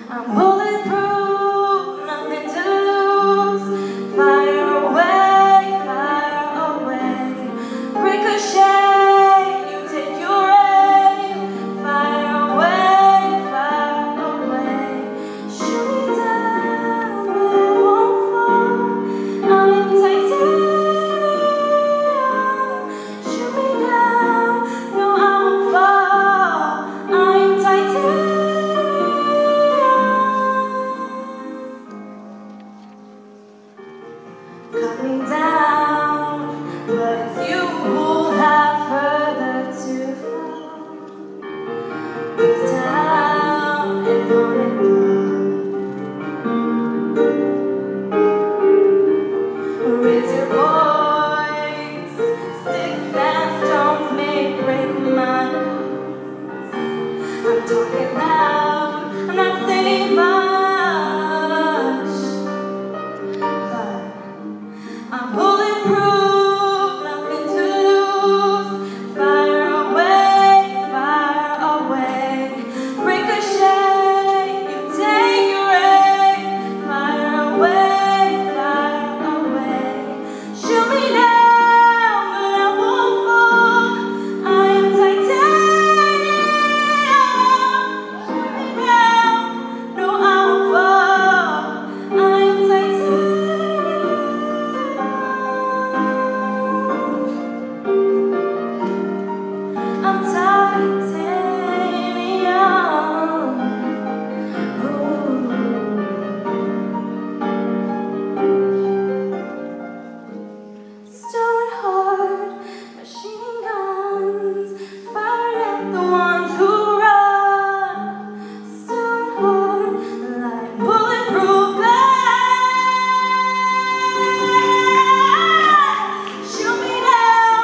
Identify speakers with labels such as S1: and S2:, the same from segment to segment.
S1: I'm bulletproof, nothing to lose. Fire away, ricochet, you take your aim. Fire away, shoot me down, but I won't fall. I am titanium. Shoot me down, no I won't fall. I am titanium. Cut me down, but it's you who'll have further to fall. This town is on it. Raise your voice, sticks and stones may break my bones. I'm talking loud, I'm not saying much. I'm bulletproof, nothing to lose. Fire away, ricochet, you take your aim. Fire away, shoot me down, but I won't fall. I am titanium. Shoot me down, no I won't fall. I am titanium. I'm titanium. Ooh. Stone hard, machine guns, firing at the ones who run. Stone hard, like bulletproof glass. Shoot me down,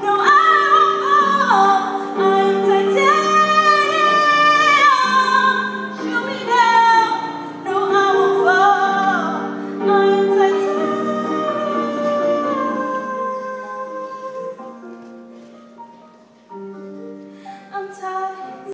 S1: no I won't fall. I am titanium. Shoot me down, no I won't fall. I am titanium. I'm tired.